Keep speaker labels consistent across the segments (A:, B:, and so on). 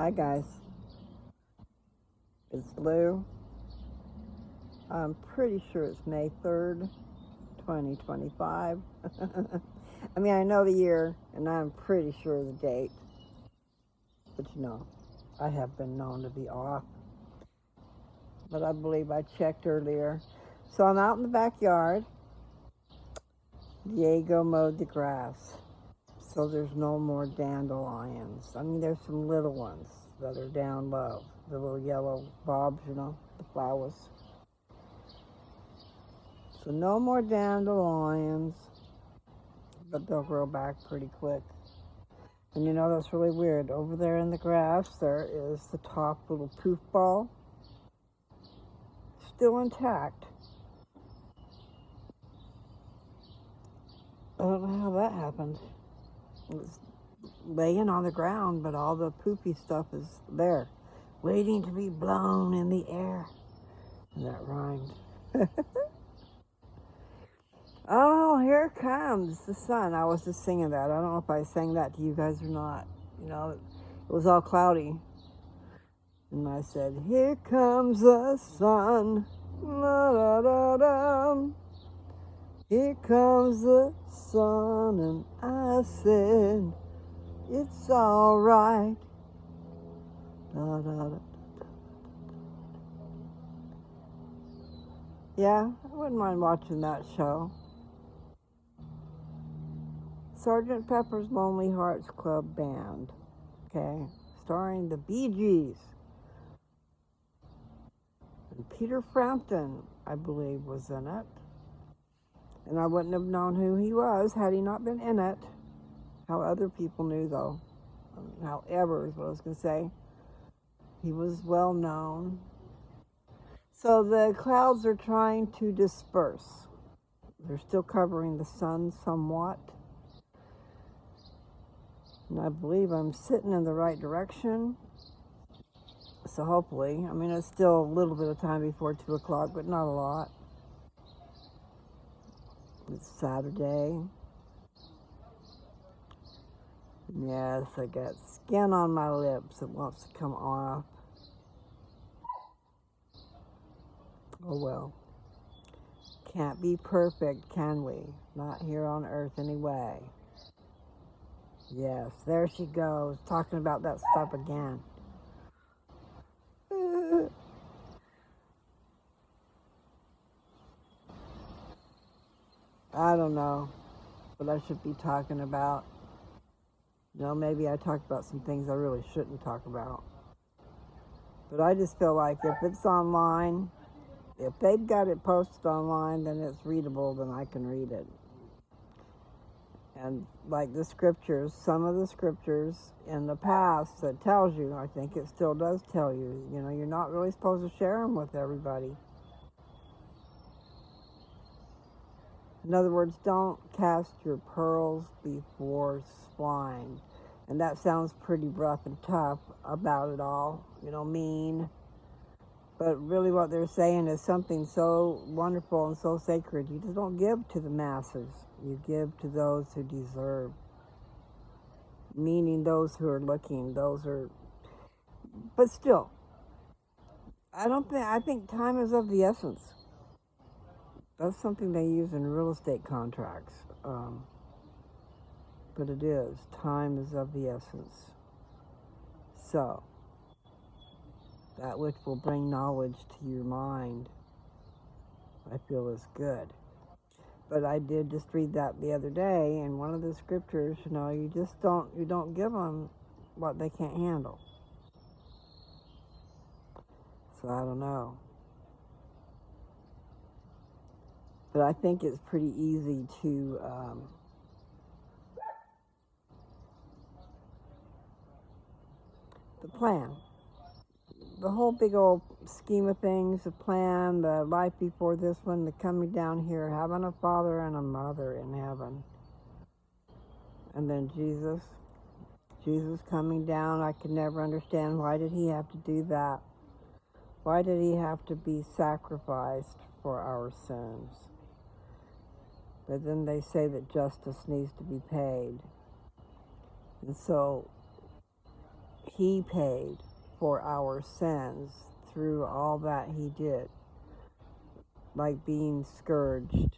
A: Hi guys, it's Lou. I'm pretty sure it's May 3rd, 2025. I mean, I know the year and I'm pretty sure the date, but I have been known to be off. But I believe I checked earlier. So I'm out in the backyard. Diego mowed the grass, so there's no more dandelions. I mean, there's some little ones that are down low, the little yellow bulbs, the flowers. So no more dandelions, but they'll grow back pretty quick. And that's really weird. Over there in the grass, there is the top little poof ball, still intact. I don't know how that happened. It was laying on the ground, but all the poopy stuff is there, waiting to be blown in the air. And that rhymed. Oh, here comes the sun. I was just singing that. I don't know if I sang that to you guys or not. It was all cloudy. And I said, here comes the sun. La, da, da, da. Here comes the sun. And I said, it's all right. Da, da, da. Yeah, I wouldn't mind watching that show. Sgt. Pepper's Lonely Hearts Club Band, okay, starring the Bee Gees. And Peter Frampton, I believe, was in it. And I wouldn't have known who he was had he not been in it. How other people knew, though. However, is what I was going to say. He was well known. So the clouds are trying to disperse. They're still covering the sun somewhat. And I believe I'm sitting in the right direction. So hopefully, it's still a little bit of time before 2 o'clock, but not a lot. It's Saturday. Yes, I got skin on my lips that wants to come off. Oh well. Can't be perfect, can we? Not here on earth anyway. Yes, there she goes, talking about that stuff again. I don't know what I should be talking about. Maybe I talked about some things I really shouldn't talk about. But I just feel like if it's online, if they've got it posted online, then it's readable, then I can read it. And like the scriptures, some of the scriptures in the past that tells you, I think it still does tell you, you're not really supposed to share them with everybody. In other words, don't cast your pearls before swine. And that sounds pretty rough and tough about it all, mean. But really what they're saying is something so wonderful and so sacred. You just don't give to the masses. You give to those who deserve. Meaning those who are looking, but still, I think time is of the essence. That's something they use in real estate contracts. But it is. Time is of the essence. So, that which will bring knowledge to your mind, I feel is good. But I did just read that the other day, and one of the scriptures, you don't give them what they can't handle. So I don't know. But I think it's pretty easy to the plan. The whole big old scheme of things, the plan, the life before this one, the coming down here, having a father and a mother in heaven. And then Jesus coming down, I could never understand, why did he have to do that? Why did he have to be sacrificed for our sins? But then they say that justice needs to be paid. And so he paid for our sins through all that he did, like being scourged,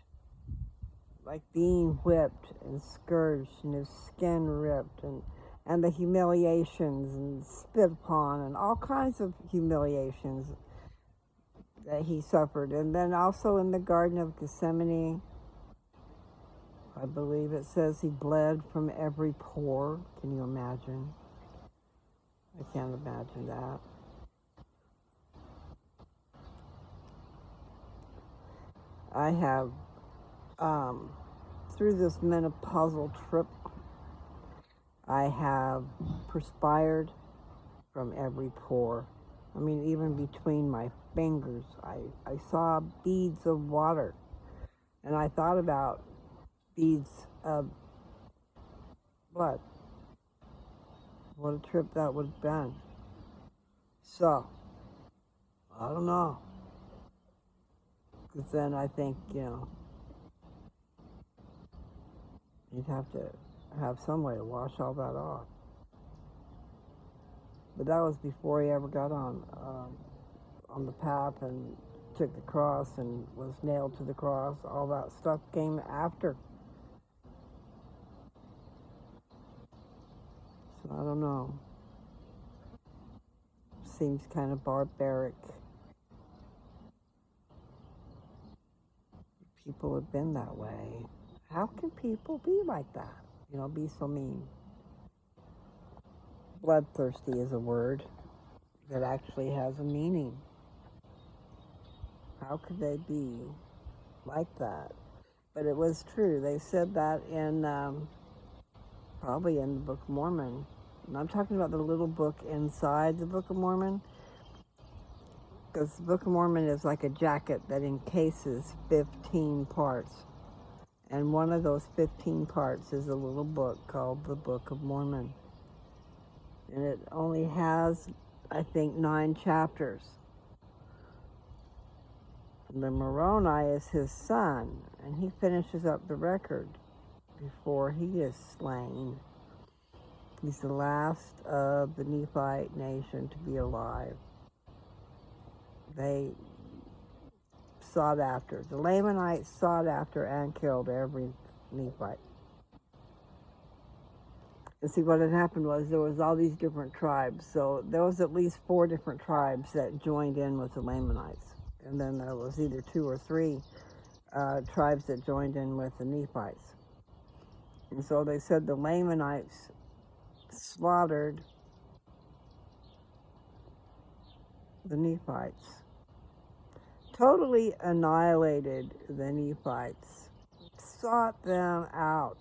A: like being whipped and scourged and his skin ripped, and the humiliations and spit upon and all kinds of humiliations that he suffered. And then also in the Garden of Gethsemane, I believe it says he bled from every pore. Can you imagine? I can't imagine that. I have, through this menopausal trip, I have perspired from every pore. I mean, even between my fingers, I saw beads of water. And I thought about beads of blood. What a trip that would have been. So, I don't know. Because then I think, you'd have to have some way to wash all that off. But that was before he ever got on the path and took the cross and was nailed to the cross. All that stuff came after. So I don't know. Seems kind of barbaric. People have been that way. How can people be like that? Be so mean. Bloodthirsty is a word that actually has a meaning. How could they be like that? But it was true. They said that in, probably in the Book of Mormon. And I'm talking about the little book inside the Book of Mormon. Because the Book of Mormon is like a jacket that encases 15 parts. And one of those 15 parts is a little book called the Book of Mormon. And it only has, I think, 9 chapters. And the Moroni is his son, and he finishes up the record before he is slain. He's the last of the Nephite nation to be alive. They sought after. The Lamanites sought after and killed every Nephite. And see, what had happened was there was all these different tribes. So there was at least 4 different tribes that joined in with the Lamanites. And then there was either 2 or 3 tribes that joined in with the Nephites. And so they said the Lamanites slaughtered the Nephites. Totally annihilated the Nephites. Sought them out.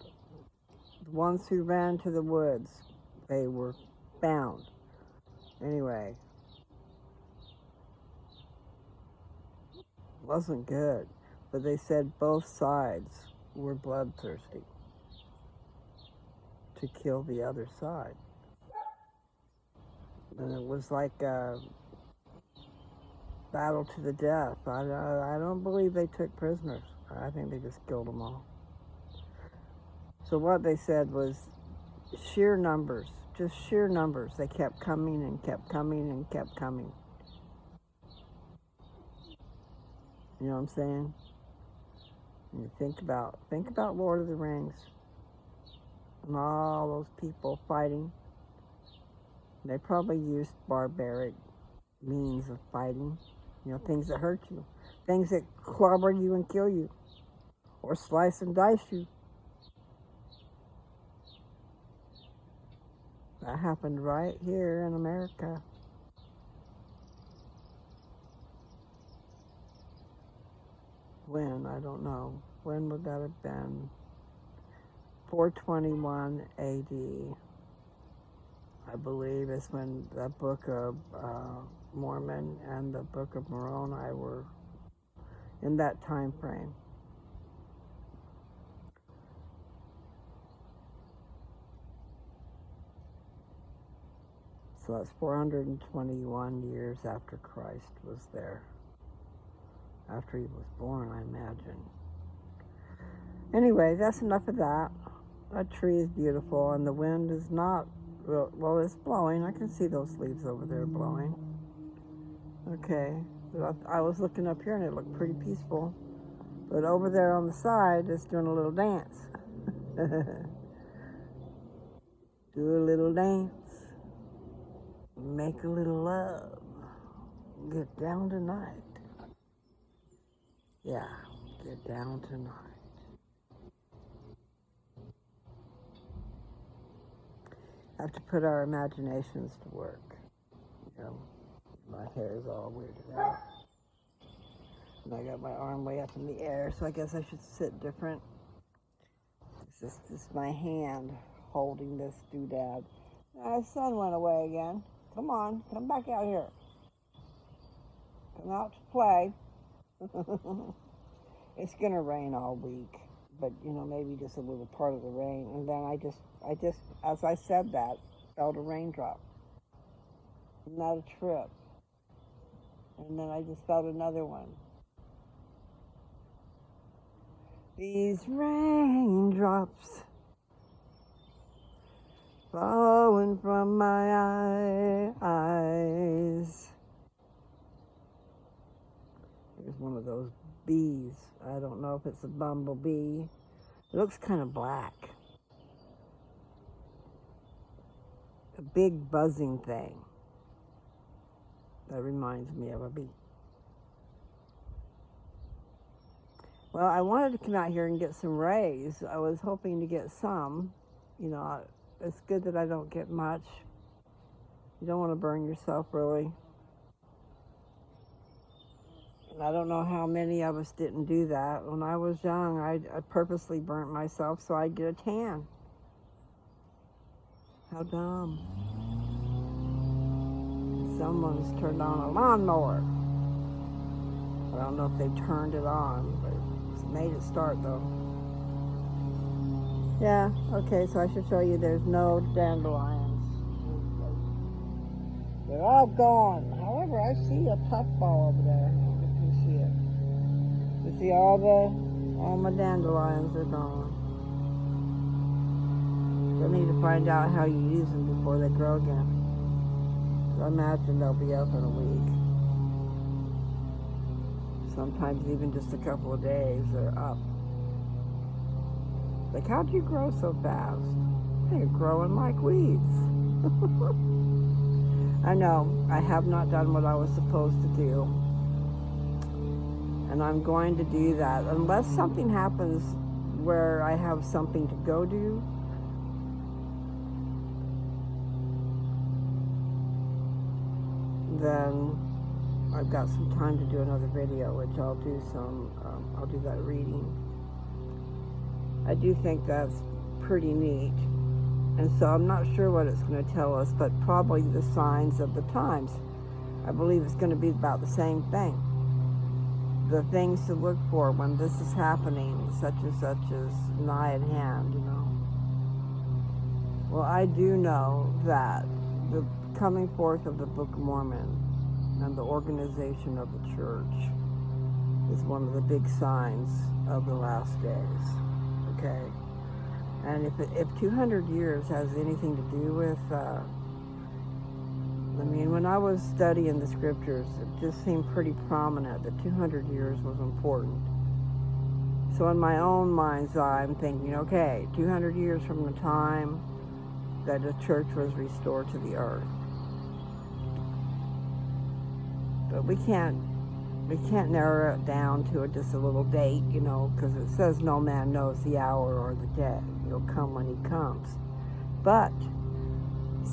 A: The ones who ran to the woods, they were found. Anyway, wasn't good. But they said both sides were bloodthirsty to kill the other side. And it was like a battle to the death. I don't believe they took prisoners. I think they just killed them all. So what they said was sheer numbers, just sheer numbers. They kept coming and kept coming and kept coming. You know what I'm saying? And you think about Lord of the Rings and all those people fighting. They probably used barbaric means of fighting. Things that hurt you, things that clobber you and kill you, or slice and dice you. That happened right here in America. When? I don't know. When would that have been? 421 AD, I believe, is when the Book of Mormon and the Book of Moroni were in that time frame. So that's 421 years after Christ was there. After he was born, I imagine. Anyway, that's enough of that. That tree is beautiful, and the wind is not Well, it's blowing. I can see those leaves over there blowing. Okay. But I was looking up here and it looked pretty peaceful. But over there on the side, it's doing a little dance. Do a little dance. Make a little love. Get down tonight. Yeah, get down tonight. Have to put our imaginations to work. You know, my hair is all weirded out. And I got my arm way up in the air, so I guess I should sit different. This is my hand holding this doodad. The sun went away again. Come on, come back out here. Come out to play. It's gonna rain all week, but you know, maybe just a little part of the rain. And then I just, as I said that, felt a raindrop. Isn't that a trip? And then I just felt another one. These raindrops falling from my eyes. There's one of those bees. I don't know if it's a bumblebee. It looks kind of black. A big buzzing thing. That reminds me of a bee. Well, I wanted to come out here and get some rays. I was hoping to get some. You know, it's good that I don't get much. You don't want to burn yourself, really. And I don't know how many of us didn't do that. When I was young, I purposely burnt myself so I'd get a tan. How dumb. Someone's turned on a lawnmower. I don't know if they turned it on, but it's made it start though. Yeah, okay, so I should show you there's no dandelions. They're all gone. However, I see a puffball over there. You can see it. You see all my dandelions are gone. So I need to find out how you use them before they grow again. I imagine they'll be up in a week. Sometimes even just a couple of days they're up. Like, how'd you grow so fast? You're growing like weeds. I know, I have not done what I was supposed to do. And I'm going to do that. Unless something happens where I have something to go do, then I've got some time to do another video, which I'll do I'll do that reading. I do think that's pretty neat. And so I'm not sure what it's going to tell us, but probably the signs of the times. I believe it's going to be about the same thing. The things to look for when this is happening, such and such is nigh at hand, you know. Well, I do know that the coming forth of the Book of Mormon and the organization of the church is one of the big signs of the last days, okay? And if 200 years has anything to do with, I mean, when I was studying the scriptures, it just seemed pretty prominent that 200 years was important. So in my own mind's eye, I'm thinking, okay, 200 years from the time that the church was restored to the earth. But we can't narrow it down to just a little date, you know, because it says no man knows the hour or the day. He'll come when he comes. But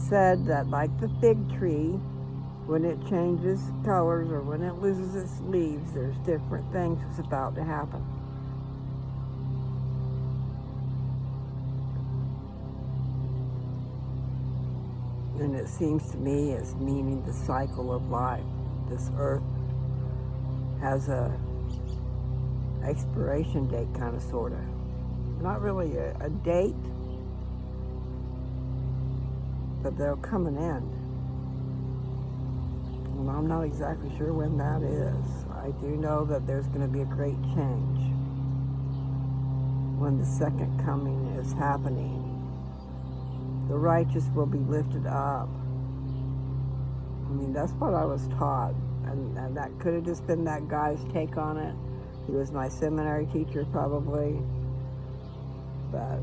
A: said that like the fig tree, when it changes colors or when it loses its leaves, there's different things that's about to happen. And it seems to me it's meaning the cycle of life. This earth has a expiration date, kind of, sort of. Not really a date, but there'll come an end. And I'm not exactly sure when that is. I do know that there's going to be a great change when the second coming is happening. the righteous will be lifted up. I mean, that's what I was taught. And that could have just been that guy's take on it. He was my seminary teacher, probably. But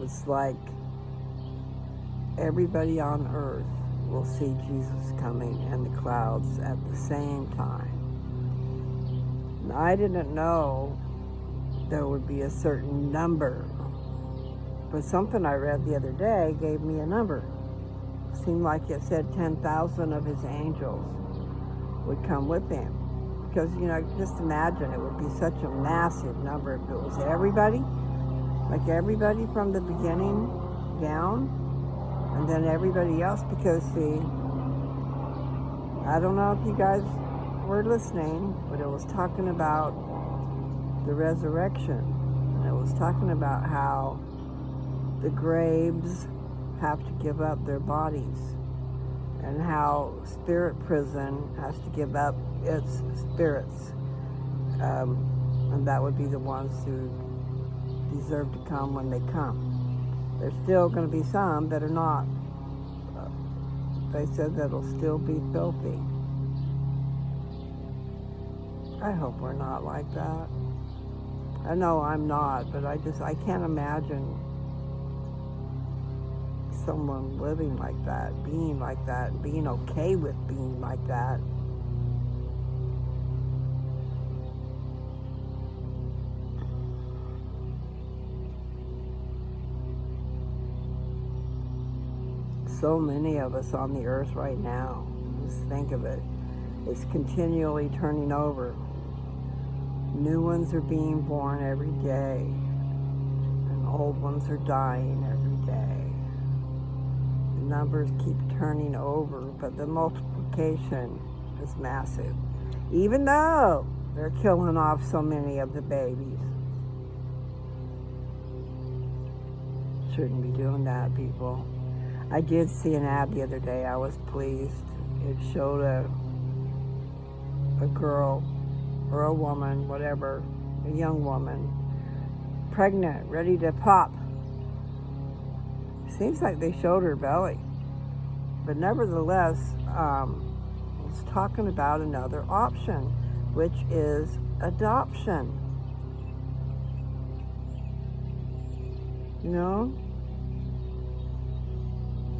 A: it's like everybody on earth will see Jesus coming in the clouds at the same time. And I didn't know there would be a certain number, but something I read the other day gave me a number. It seemed like it said 10,000 of his angels would come with him. Because, just imagine, it would be such a massive number if it was everybody, like everybody from the beginning down, and then everybody else. Because, see, I don't know if you guys were listening, but it was talking about the resurrection, and it was talking about how the graves have to give up their bodies, and how spirit prison has to give up its spirits, and that would be the ones who deserve to come when they come. There's still going to be some that are not. They said that it'll still be filthy. I hope we're not like that. I know I'm not, but I can't imagine someone living like that, being like that, being okay with being like that. So many of us on the earth right now, just think of it, it's continually turning over. New ones are being born every day, and old ones are dying every day. The numbers keep turning over, but the multiplication is massive. Even though they're killing off so many of the babies. Shouldn't be doing that, people. I did see an ad the other day. I was pleased. It showed a girl or a woman, whatever, a young woman, pregnant, ready to pop. Seems like they showed her belly. But nevertheless, it's talking about another option, which is adoption.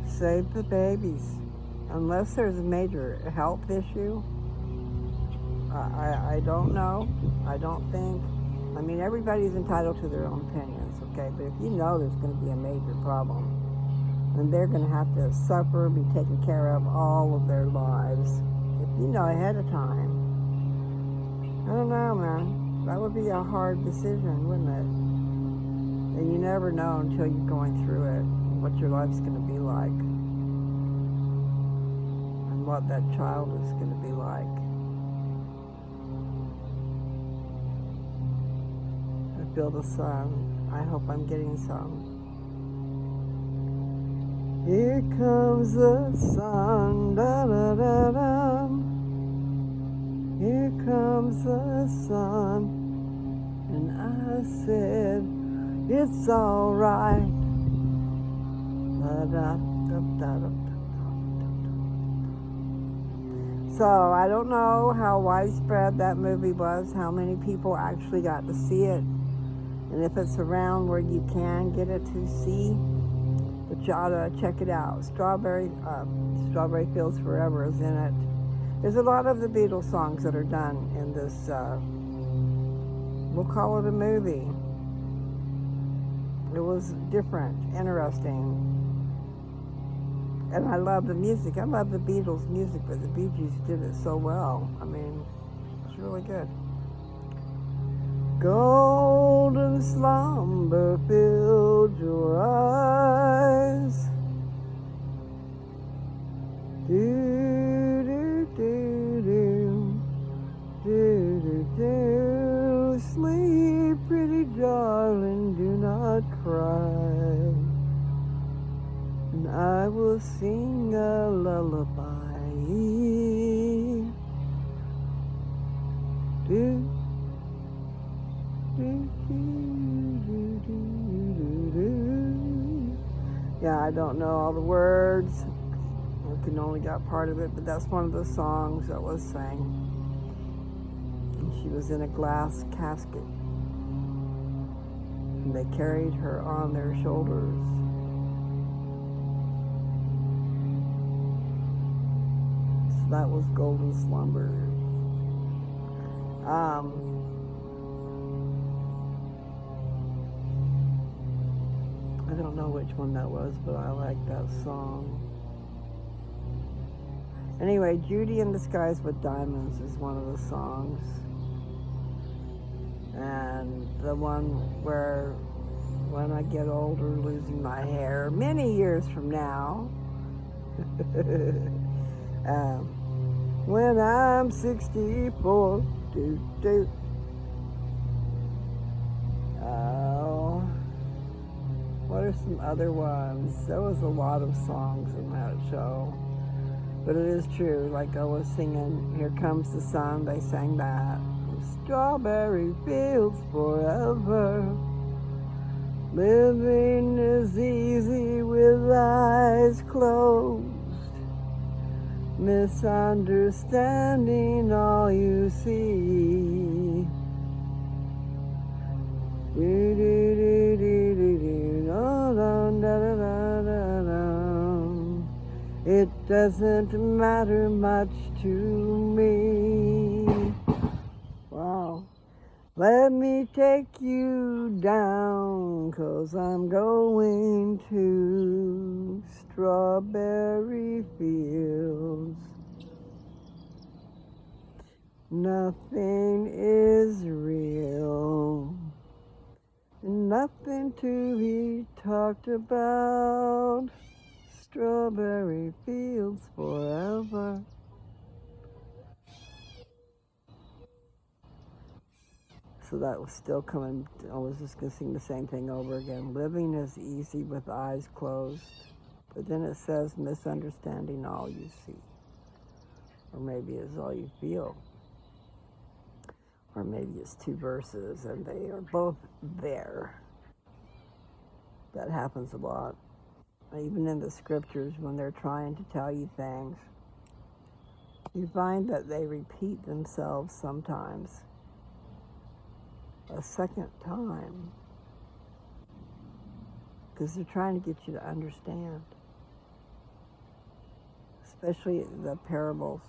A: Save the babies. Unless there's a major health issue, I don't know. I don't think. I mean, everybody's entitled to their own opinions, okay? But if you know there's going to be a major problem, then they're going to have to suffer, be taken care of all of their lives. If you know ahead of time, I don't know, man. That would be a hard decision, wouldn't it? And you never know until you're going through it what your life's going to be like, and what that child is going to be like. I feel the sun. I hope I'm getting some. Here comes the sun, da da da da. Here comes the sun, and I said, it's all right. So I don't know how widespread that movie was, how many people actually got to see it, and if it's around where you can get it to see, but you ought to check it out. Strawberry Fields Forever is in it. There's a lot of the Beatles songs that are done in this, we'll call it a movie. It was different, interesting. And I love the music. I love the Beatles' music, but the Bee Gees did it so well. I mean, it's really good. Golden slumber filled your eyes. Do, do, do, do. Do, do, do. Sleep, pretty darling, do not cry. And I will sing a lullaby. Do, I don't know all the words. I can only got part of it, but that's one of the songs that was sang. And she was in a glass casket. And they carried her on their shoulders. So that was Golden Slumber. I don't know which one that was, but I like that song. Anyway, Judy in the Skies with Diamonds is one of the songs. And the one where when I get older, losing my hair, many years from now, when I'm 64, oh, what are some other ones? There was a lot of songs in that show. But it is true, like I was singing, Here Comes the Sun, they sang that. Strawberry fields forever. Living is easy with eyes closed. Misunderstanding all you see. Do, do, do, do, do, do. Da, da, da, da, da, da. It doesn't matter much to me. Wow. Let me take you down, 'cause I'm going to strawberry fields. Nothing is real, nothing to be talked about. Strawberry fields forever. So that was still coming. I was just going to sing the same thing over again. Living is easy with eyes closed. But then it says, misunderstanding all you see. Or maybe it's all you feel. Or maybe it's two verses and they are both there. That happens a lot. Even in the scriptures, when they're trying to tell you things, you find that they repeat themselves sometimes a second time, because they're trying to get you to understand, especially the parables.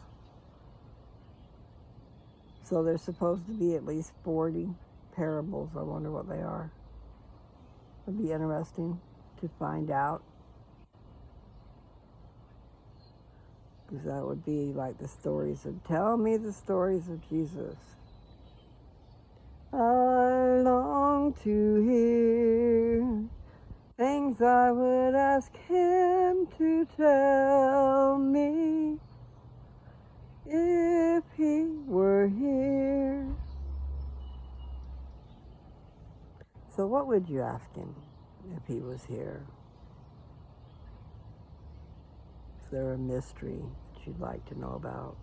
A: So there's supposed to be at least 40 parables. I wonder what they are. It'd be interesting to find out. Because that would be like the stories of, tell me the stories of Jesus. I long to hear things I would ask him to tell me if he were here. So what would you ask him if he was here? Is there a mystery that you'd like to know about?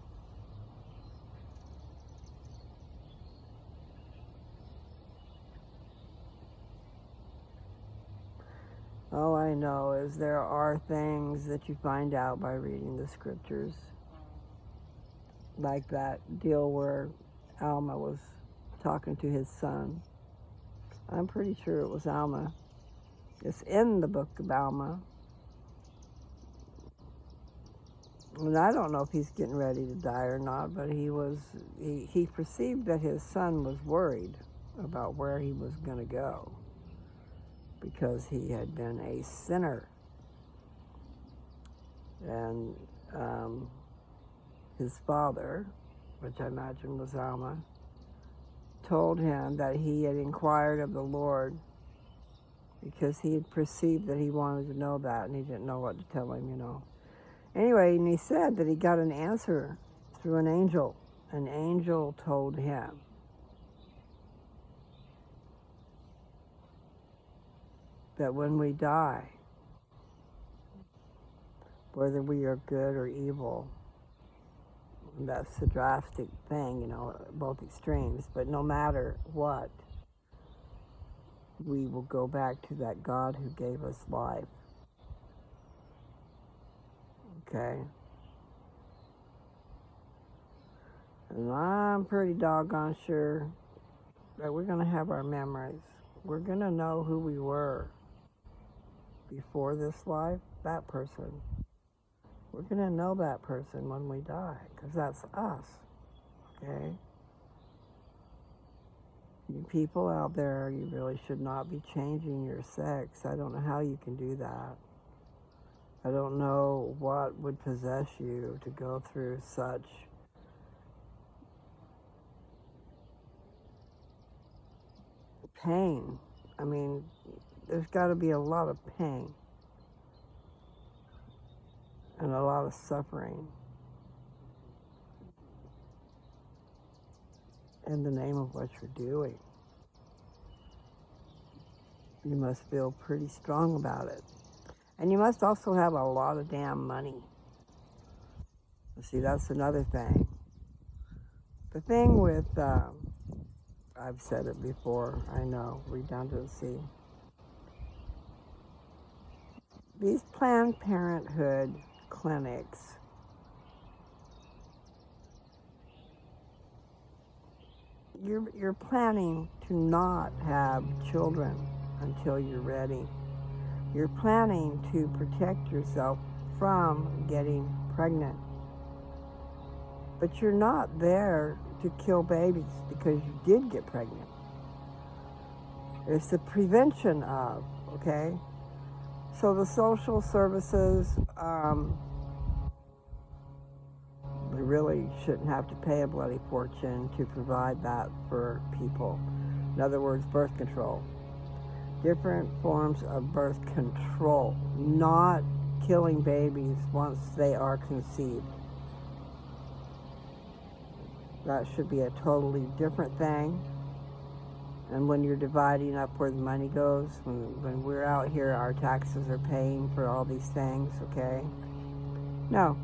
A: All I know is there are things that you find out by reading the scriptures. Like that deal where Alma was talking to his son. I'm pretty sure it was Alma. It's in the book of Alma. And I don't know if he's getting ready to die or not, but he perceived that his son was worried about where he was going to go, because he had been a sinner. And his father, which I imagine was Alma, told him that he had inquired of the Lord because he had perceived that he wanted to know that, and he didn't know what to tell him, you know. Anyway, and he said that he got an answer through an angel. An angel told him that when we die, whether we are good or evil, that's a drastic thing, you know, both extremes, but no matter what, we will go back to that God who gave us life. Okay? And I'm pretty doggone sure that we're going to have our memories. We're going to know who we were before this life, that person. We're going to know that person when we die, because that's us, okay? You people out there, you really should not be changing your sex. I don't know how you can do that. I don't know what would possess you to go through such pain. I mean, there's got to be a lot of pain and a lot of suffering in the name of what you're doing. You must feel pretty strong about it. And you must also have a lot of damn money. See, that's another thing. The thing with, I've said it before, I know, redundancy. These Planned Parenthood clinics, you're planning to not have children until you're ready. You're planning to protect yourself from getting pregnant. But you're not there to kill babies because you did get pregnant. It's the prevention of, okay? So the social services, we really shouldn't have to pay a bloody fortune to provide that for people. In other words, birth control. Different forms of birth control, not killing babies once they are conceived. That should be a totally different thing. And when you're dividing up where the money goes, when we're out here, our taxes are paying for all these things, okay? No,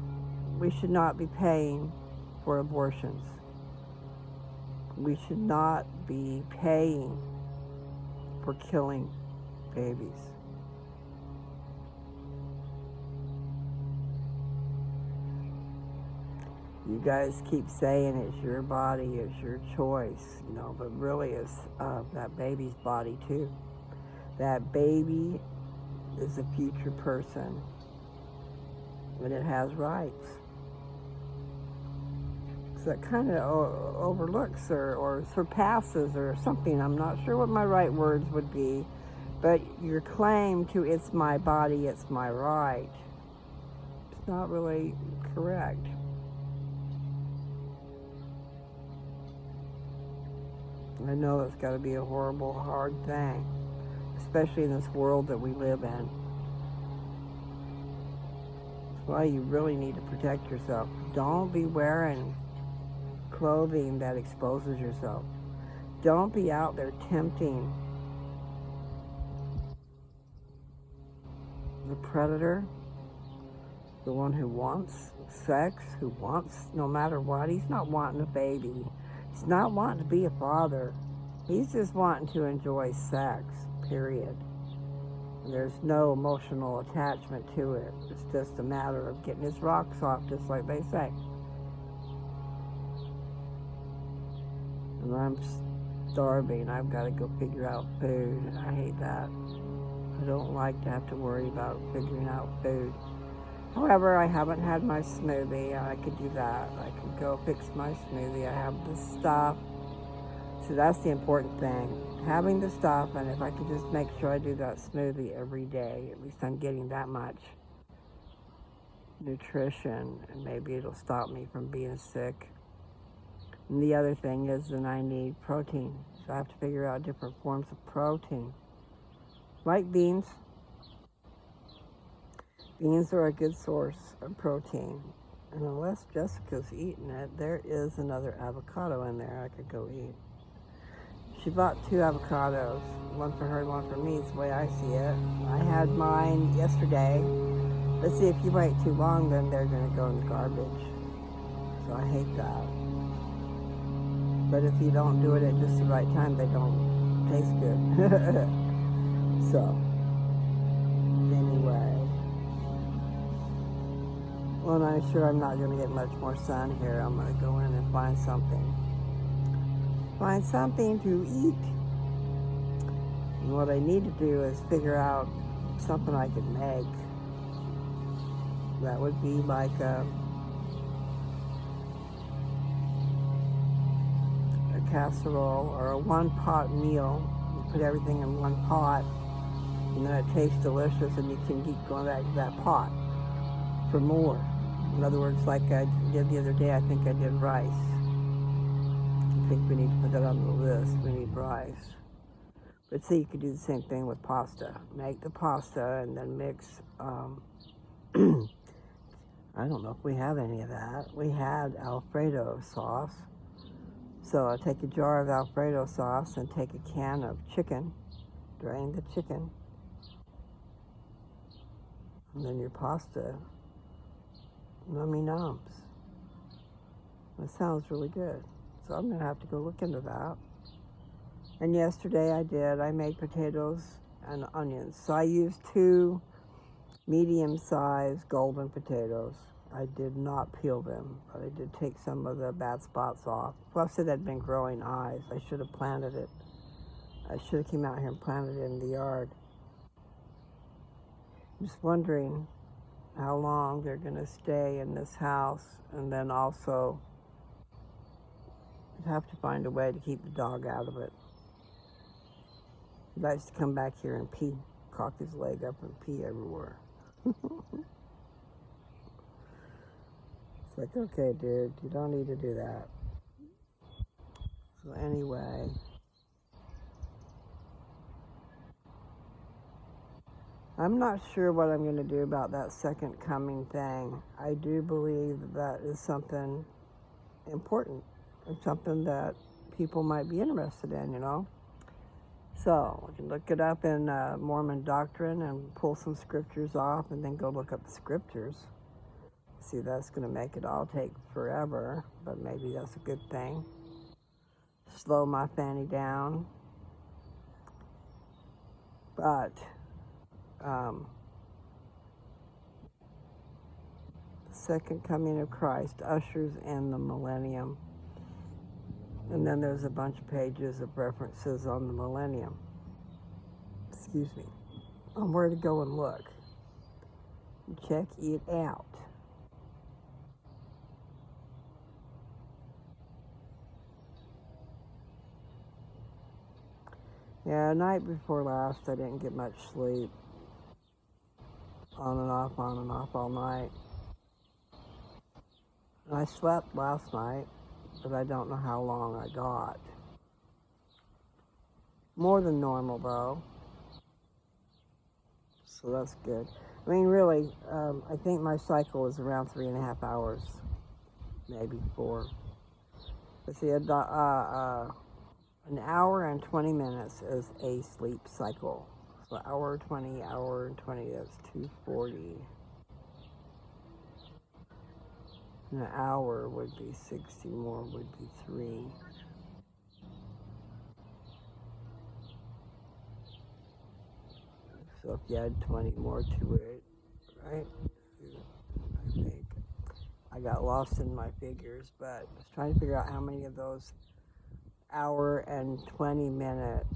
A: we should not be paying for abortions. We should not be paying for killing babies. You guys keep saying it's your body, it's your choice, you know, but really it's that baby's body too. That baby is a future person, and it has rights. So that kind of overlooks or surpasses or something. I'm not sure what my right words would be, but your claim to it's my body, it's my right, it's not really correct. I know it's got to be a horrible, hard thing, especially in this world that we live in. That's why you really need to protect yourself. Don't be wearing clothing that exposes yourself. Don't be out there tempting the predator, the one who wants sex, who wants no matter what. He's not wanting a baby. He's not wanting to be a father. He's just wanting to enjoy sex, period. There's no emotional attachment to it. It's just a matter of getting his rocks off, just like they say. And I'm starving. I've got to go figure out food. I hate that. I don't like to have to worry about figuring out food. However, I haven't had my smoothie. I could do that. I could go fix my smoothie. I have the stuff. So that's the important thing. Having the stuff, and if I could just make sure I do that smoothie every day, at least I'm getting that much nutrition, and maybe it'll stop me from being sick. And the other thing is then I need protein. So I have to figure out different forms of protein. Like beans. Beans are a good source of protein. And unless Jessica's eating it, there is another avocado in there I could go eat. She bought 2 avocados, one for her and one for me, is the way I see it. I had mine yesterday. Let's see, if you wait too long, then they're going to go in the garbage. So I hate that. But if you don't do it at just the right time, they don't taste good. So, anyway. Well, I'm sure I'm not going to get much more sun here. I'm going to go in and find something. Find something to eat. And what I need to do is figure out something I could make. That would be like a casserole or a one-pot meal. You put everything in one pot, and then it tastes delicious, and you can keep going back to that pot for more. In other words, like I did the other day, I think I did rice. I think we need to put that on the list. We need rice. But see, you could do the same thing with pasta. Make the pasta and then mix, I don't know if we have any of that. We had Alfredo sauce. So I take a jar of Alfredo sauce and take a can of chicken, drain the chicken, and then your pasta, nummy nums. That sounds really good. So I'm gonna have to go look into that. And yesterday I made potatoes and onions. So I used 2 medium-sized golden potatoes. I did not peel them, but I did take some of the bad spots off. Plus it had been growing eyes. I should have planted it. I should have came out here and planted it in the yard. Just wondering how long they're gonna stay in this house, and then also I'd have to find a way to keep the dog out of it. He likes to come back here and pee, cock his leg up and pee everywhere. It's like, okay, dude, you don't need to do that. So anyway, I'm not sure what I'm going to do about that second coming thing. I do believe that is something important and something that people might be interested in, you know. So we can look it up in Mormon doctrine and pull some scriptures off and then go look up the scriptures. See, that's going to make it all take forever, but maybe that's a good thing. Slow my fanny down. But the second coming of Christ ushers in the millennium. And then there's a bunch of pages of references on the millennium. Excuse me. On where to go and look. Check it out. Yeah, night before last, I didn't get much sleep. On and off all night. I slept last night, but I don't know how long I got. More than normal, though. So that's good. I mean, really, I think my cycle is around 3.5 hours, maybe 4. But see, an hour and 20 minutes is a sleep cycle. So hour 20, hour and 20, that's 240. An hour would be 60, more would be 3. So if you add 20 more to it, right? I think. I got lost in my figures, but I was trying to figure out how many of those hour and 20 minute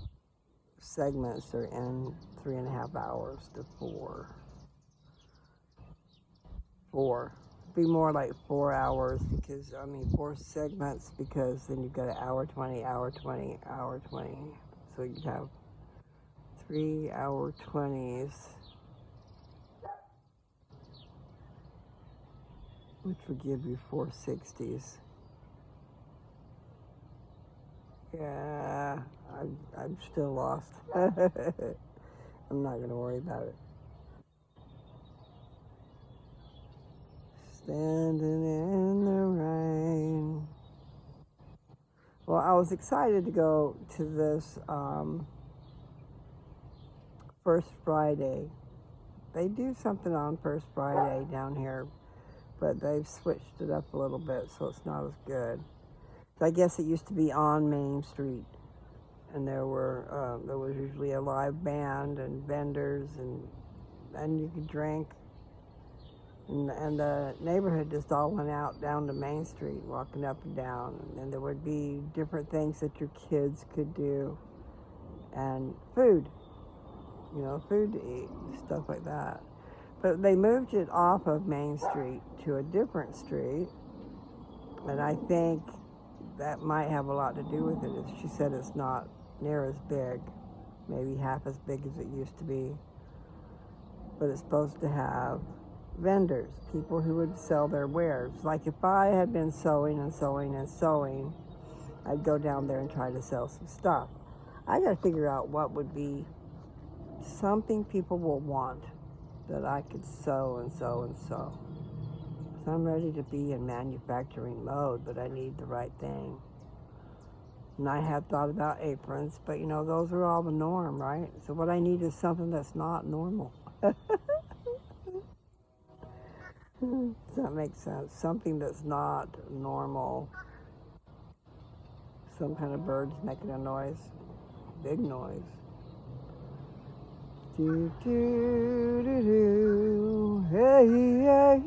A: segments are in 3.5 hours to 4. 4. Be more like 4 hours because, 4 segments because then you've got an hour 20, hour 20, hour 20. So you'd have 3 hour 20s, which would give you 4 60s. Yeah, I'm still lost. I'm not going to worry about it. Standing in the rain. Well, I was excited to go to this First Friday. They do something on First Friday down here, but they've switched it up a little bit, so it's not as good. So I guess it used to be on Main Street, and there was usually a live band and vendors, and you could drink. And the neighborhood just all went out down to Main Street, walking up and down. And there would be different things that your kids could do. And food, food to eat, stuff like that. But they moved it off of Main Street to a different street. And I think that might have a lot to do with it. She said it's not near as big, maybe half as big as it used to be. But it's supposed to have vendors, people who would sell their wares. Like if I had been sewing and sewing and sewing, I'd go down there and try to sell some stuff. I got to figure out what would be something people will want that I could sew and sew and sew. So I'm ready to be in manufacturing mode, but I need the right thing. And I had thought about aprons, but those are all the norm, right? So what I need is something that's not normal. Does that make sense? Something that's not normal. Some kind of bird's making a noise. Big noise. Do, do, do, do. Hey, hey,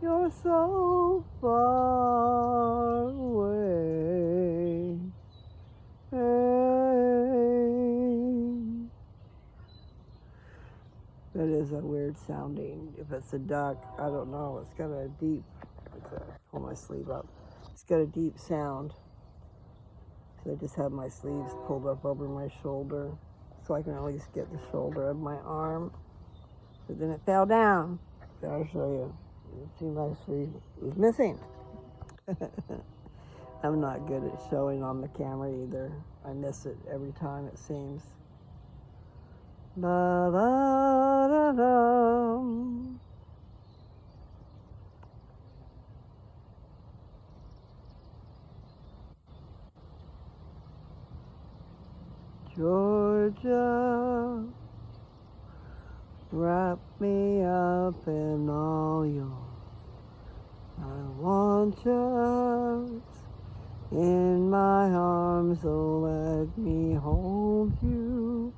A: you're so far away. Hey. That is a weird sounding. If it's a duck, I don't know. It's got a deep, pull my sleeve up. It's got a deep sound. So I just have my sleeves pulled up over my shoulder so I can at least get the shoulder of my arm. But then it fell down. So I'll show you. You see my sleeve is missing. I'm not good at showing on the camera either. I miss it every time, it seems. Da, da, da, da. Georgia, wrap me up in all yours. I want yours in my arms, oh let me hold you.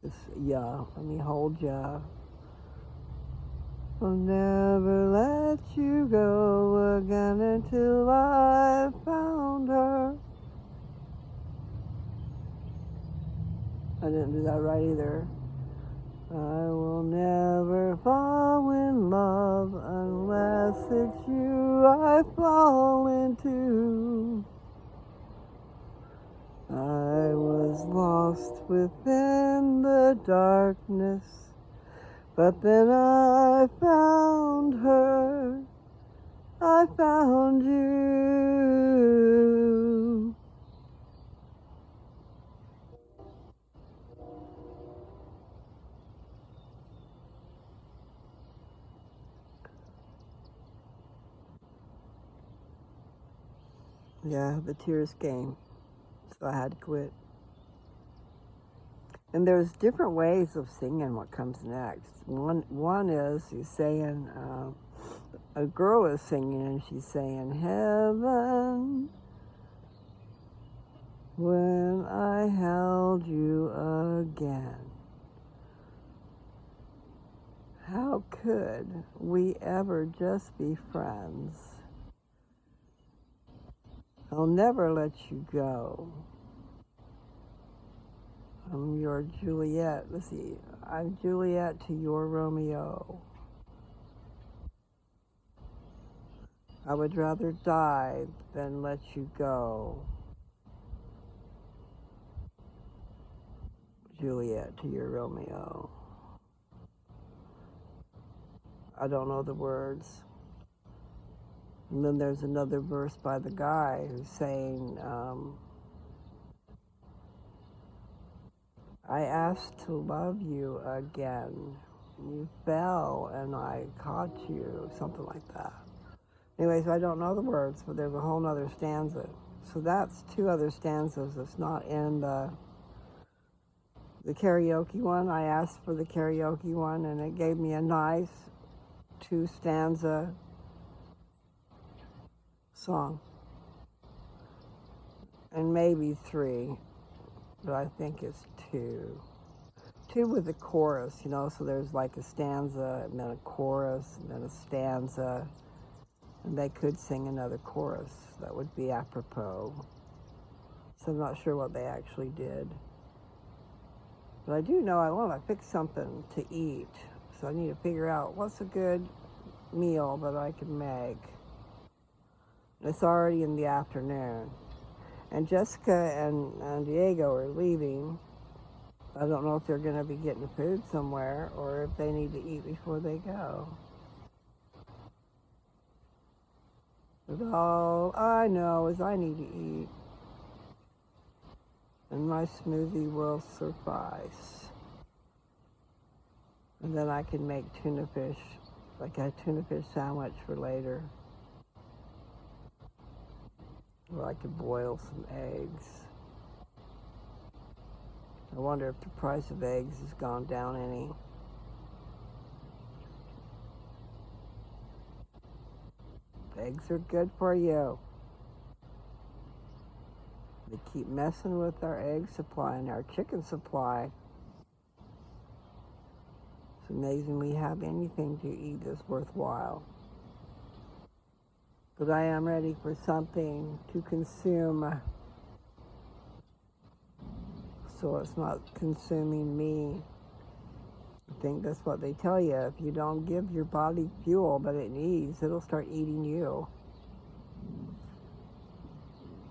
A: Let me hold ya. I'll never let you go again until I found her. I didn't do that right either. I will never fall in love unless it's you I fall into. I was lost within the darkness, but then I found her. I found you. Yeah, the tears came, so I had to quit. And there's different ways of singing what comes next. One is he's saying, a girl is singing and she's saying, heaven, when I held you again. How could we ever just be friends? I'll never let you go. I'm your Juliet. Let's see. I'm Juliet to your Romeo. I would rather die than let you go. Juliet to your Romeo. I don't know the words. And then there's another verse by the guy who's saying, I asked to love you again. You fell and I caught you, something like that. Anyway, so I don't know the words, but there's a whole nother stanza. So that's two other stanzas that's not in the karaoke one. I asked for the karaoke one and it gave me a nice 2-stanza song. And maybe 3, but I think it's 2. too with the chorus, you know, so there's like a stanza and then a chorus and then a stanza, and they could sing another chorus. That would be apropos. So I'm not sure what they actually did. But I do know I want to fix something to eat. So I need to figure out what's a good meal that I can make. It's already in the afternoon. And Jessica and Diego are leaving. I don't know if they're going to be getting food somewhere or if they need to eat before they go. But all I know is I need to eat. And my smoothie will suffice. And then I can make tuna fish, like a tuna fish sandwich for later. Or I could boil some eggs. I wonder if the price of eggs has gone down any. Eggs are good for you. They keep messing with our egg supply and our chicken supply. It's amazing we have anything to eat that's worthwhile. But I am ready for something to consume, so it's not consuming me. I think that's what they tell you. If you don't give your body fuel that it needs, it'll start eating you.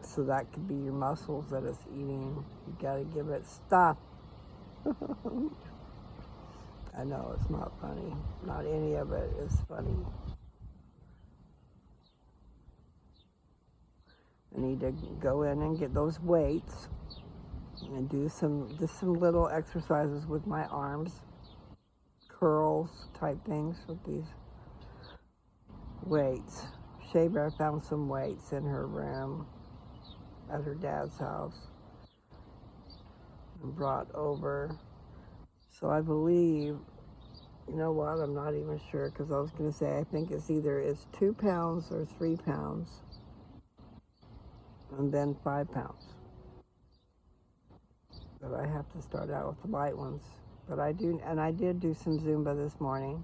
A: So that could be your muscles that it's eating. You gotta give it stuff. I know it's not funny. Not any of it is funny. I need to go in and get those weights and do some little exercises with my arms, curls type things with these weights. Shea Bear found some weights in her room at her dad's house and brought over. So I believe, you know what, I'm not even sure, because I was going to say I think it's 2 pounds or 3 pounds and then 5 pounds. But I have to start out with the light ones. But I did do some Zumba this morning.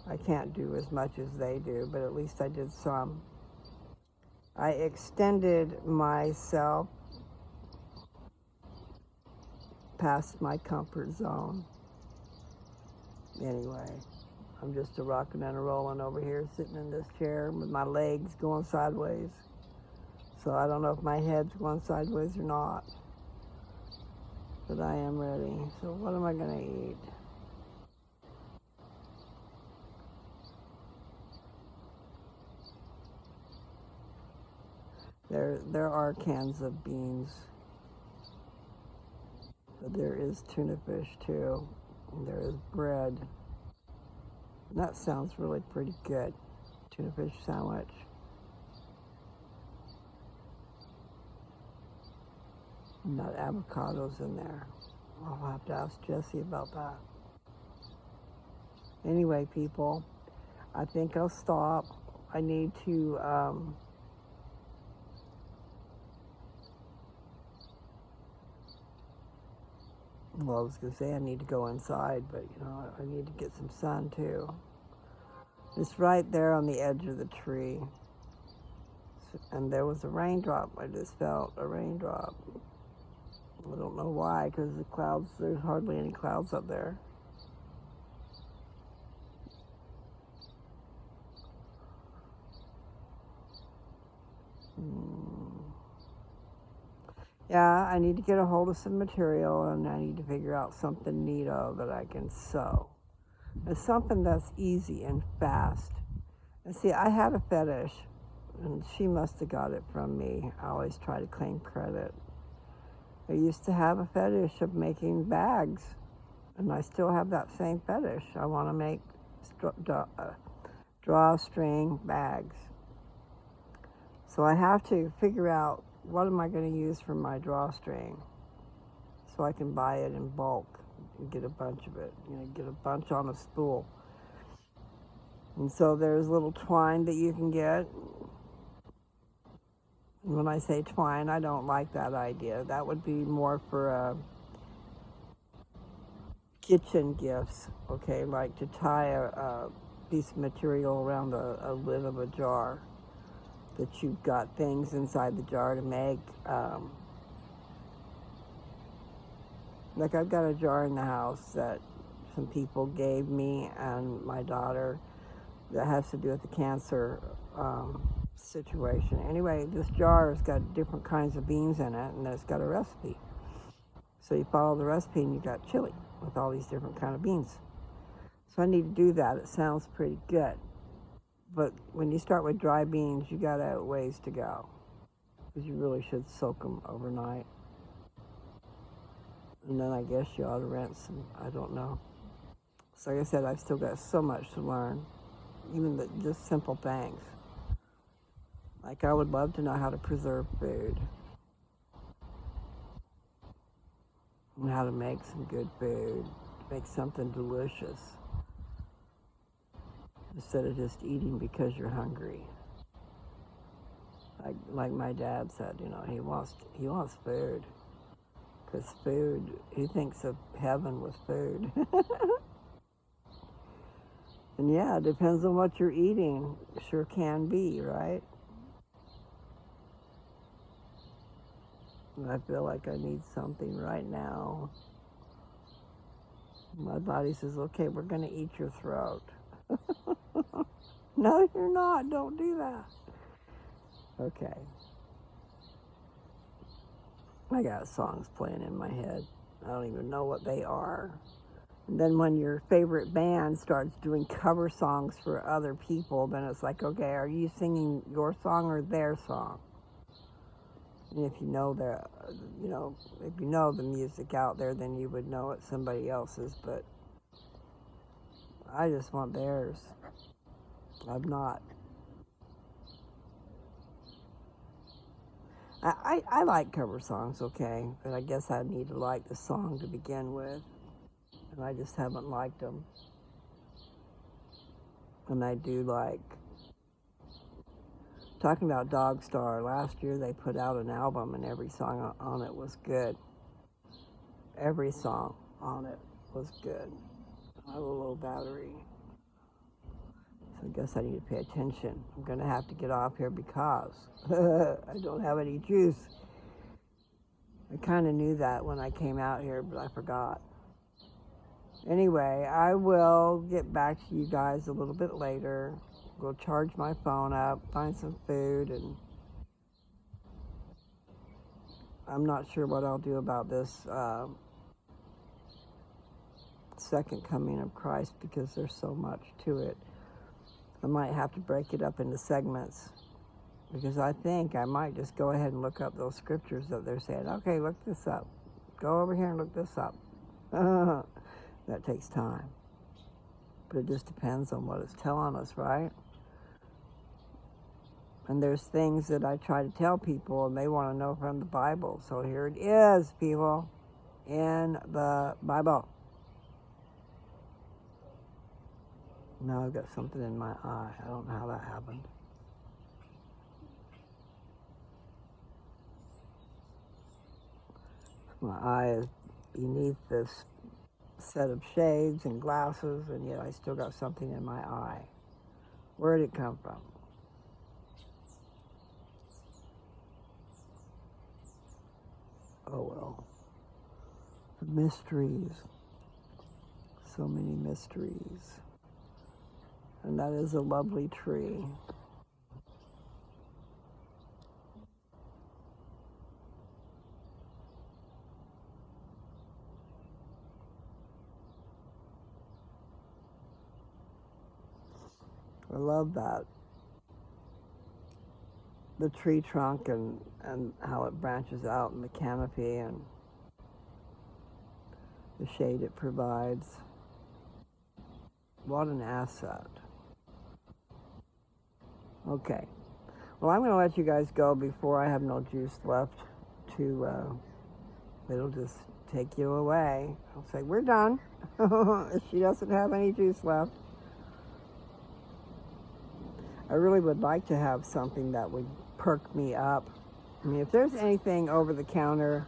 A: I can't do as much as they do, but at least I did some. I extended myself past my comfort zone. Anyway, I'm just a rocking and a rolling over here, sitting in this chair with my legs going sideways. So I don't know if my head's going sideways or not. But I am ready. So what am I going to eat? There are cans of beans. But there is tuna fish too. And there is bread. And that sounds really pretty good. Tuna fish sandwich. Not avocados in there. I'll have to ask Jesse about that. Anyway, people, I think I'll stop. I need to, well, I was going to say I need to go inside, but, you know, I need to get some sun, too. It's right there on the edge of the tree. And there was a raindrop. I just felt a raindrop. I don't know why, because the clouds, there's hardly any clouds up there. Yeah, I need to get a hold of some material, and I need to figure out something neato that I can sew. It's something that's easy and fast. And see, I had a fetish, and she must have got it from me. I always try to claim credit. I used to have a fetish of making bags, and I still have that same fetish. I want to make drawstring bags. So I have to figure out what am I going to use for my drawstring so I can buy it in bulk and get a bunch of it, you know, get a bunch on a spool. And so there's little twine that you can get. And when I say twine, I don't like that idea. That would be more for kitchen gifts, okay, like to tie a piece of material around a lid of a jar, that you've got things inside the jar to make. Like I've got a jar in the house that some people gave me and my daughter that has to do with the cancer situation. Anyway, this jar has got different kinds of beans in it, and it's got a recipe. So you follow the recipe and you got chili with all these different kind of beans. So I need to do that. It sounds pretty good. But when you start with dry beans, you got a ways to go, because you really should soak them overnight. And then I guess you ought to rinse them. I don't know. So like I said, I've still got so much to learn, even just simple things. Like I would love to know how to preserve food and how to make some good food, make something delicious, instead of just eating because you're hungry. Like my dad said, you know, he wants food, because food, he thinks of heaven with food. And yeah, it depends on what you're eating. Sure can be, right? And I feel like I need something right now. My body says, okay, we're going to eat your throat. No, you're not. Don't do that. Okay. I got songs playing in my head. I don't even know what they are. And then when your favorite band starts doing cover songs for other people, then it's like, okay, are you singing your song or their song? And if you know if you know the music out there, then you would know it's somebody else's. But I just want theirs. I'm not. I like cover songs, okay, but I guess I need to like the song to begin with, and I just haven't liked them. And I do like, talking about Dogstar, last year they put out an album and every song on it was good. Every song on it was good. I have a low battery, so I guess I need to pay attention. I'm going to have to get off here because I don't have any juice. I kind of knew that when I came out here, but I forgot. Anyway, I will get back to you guys a little bit later. Go charge my phone up, find some food, and I'm not sure what I'll do about this second coming of Christ, because there's so much to it. I might have to break it up into segments, because I think I might just go ahead and look up those scriptures that they're saying, okay, look this up. Go over here and look this up. That takes time. But it just depends on what it's telling us, right? And there's things that I try to tell people and they want to know from the Bible. So here it is, people, in the Bible. Now I've got something in my eye. I don't know how that happened. My eye is beneath this set of shades and glasses, and yet I still got something in my eye. Where did it come from? Oh well. Mysteries. So many mysteries. And that is a lovely tree. I love that. The tree trunk and how it branches out in the canopy and the shade it provides. What an asset. Okay. Well, I'm going to let you guys go before I have no juice left to, it'll just take you away. I'll say, we're done. If she doesn't have any juice left. I really would like to have something that would perk me up. I mean, if there's anything over the counter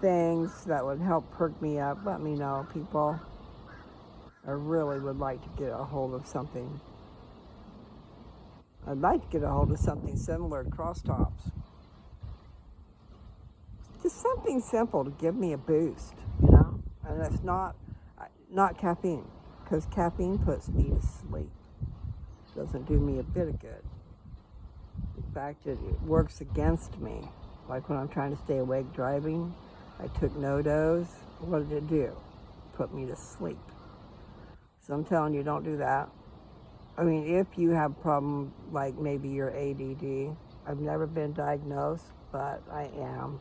A: things that would help perk me up, let me know, people. I really would like to get a hold of something. I'd like to get a hold of something similar to Cross Tops. Just something simple to give me a boost, you know? And it's not caffeine, because caffeine puts me to sleep. Doesn't do me a bit of good. In fact, it works against me. Like when I'm trying to stay awake driving, I took NoDoz. What did it do? Put me to sleep. So I'm telling you, don't do that. I mean, if you have a problem, like maybe you're ADD, I've never been diagnosed, but I am.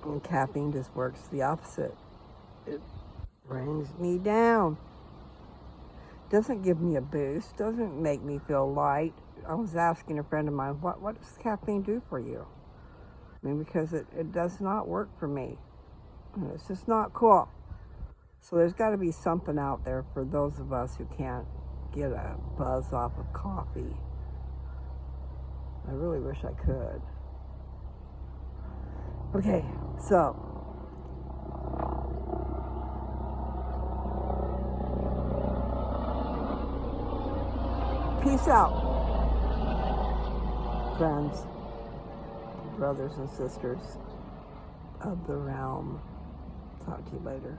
A: And caffeine just works the opposite. It brings me down. Doesn't give me a boost, doesn't make me feel light. I was asking a friend of mine, what does caffeine do for you? I mean, because it does not work for me. It's just not cool. So there's got to be something out there for those of us who can't get a buzz off of coffee. I really wish I could. Okay, so peace out, friends, brothers and sisters of the realm. Talk to you later.